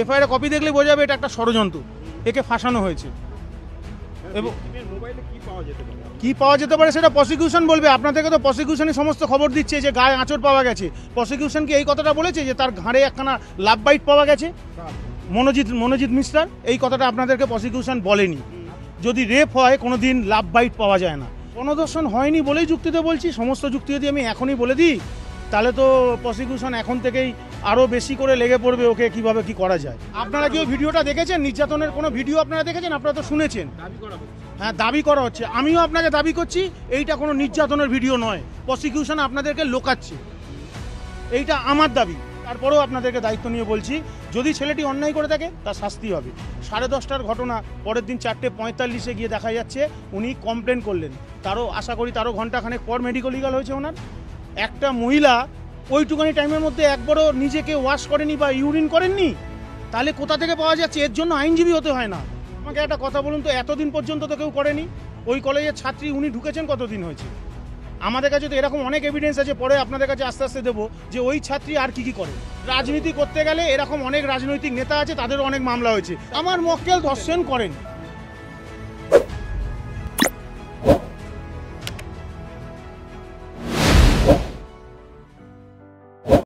FIR copy দেখলে বোঝা যাবে এটা একটা ষড়যন্ত্র, একে ফাঁসানো হয়েছে। এবং মোবাইলে কি পাওয়া যেতে পারে? কি পাওয়া যেতে পারে সেটা প্রসিকিউশন বলবে। আপনাদেরকে তো প্রসিকিউশনই সমস্ত খবর দিচ্ছে যে গায়ে আঁচড় পাওয়া গেছে। প্রসিকিউশন কি এই কথাটা বলেছে যে তার ঘাড়ে একখানা লাভ বাইট পাওয়া গেছে? মনোজিৎ মিশ্রার এই কথাটা আপনাদেরকে প্রসিকিউশন বলেনি। যদি রেপ হয় কোনো দিন লাভ বাইট পাওয়া যায় না। গণধর্ষণ হয়নি বলেই যুক্তিতে বলছি। সমস্ত যুক্তি যদি আমি এখনই বলে দিই তাহলে তো প্রসিকিউশন এখন থেকেই আরও বেশি করে লেগে পড়বে ওকে কিভাবে কি করা যায়। আপনারা কি ওই ভিডিওটা দেখেছেন? নির্যাতনের কোনো ভিডিও আপনারা দেখেছেন? আপনারা তো শুনেছেন। দাবি করা হচ্ছে। হ্যাঁ, দাবি করা হচ্ছে। আমিও আপনাকে দাবি করছি এইটা কোনো নির্যাতনের ভিডিও নয়। প্রসিকিউশন আপনাদেরকে লোকাচ্ছে, এইটা আমার দাবি। তারপরেও আপনাদেরকে দায়িত্ব নিয়ে বলছি, যদি ছেলেটি অন্যায় করে থাকে তার শাস্তি হবে। 10:30টার ঘটনা, পরের দিন 4:45 গিয়ে দেখা যাচ্ছে উনি কমপ্লেন করলেন। তারও আশা করি তারও ঘন্টাখানেক পর মেডিকেল লিগাল হয়েছে ওনার। একটা মহিলা ওইটুখানি টাইমের মধ্যে একবারও নিজেকে ওয়াশ করেনি বা ইউরিন করেননি, তাহলে কোথা থেকে পাওয়া যাচ্ছে? এর জন্য আইনজীবী হতে হয় না। আমাকে একটা কথা বলুন তো, এতদিন পর্যন্ত তো কেউ করেনি। ওই কলেজের ছাত্রী উনি ঢুকেছেন কতদিন হয়েছে? আমাদের কাছে তো এরকম অনেক এভিডেন্স আছে, পরে আপনাদের কাছে আস্তে আস্তে দেবো যে ওই ছাত্রী আর কি করে। রাজনীতি করতে গেলে এরকম অনেক রাজনৈতিক নেতা আছে, তাদেরও অনেক মামলা হয়েছে। আমার মক্কেল ধর্ষণ করেন,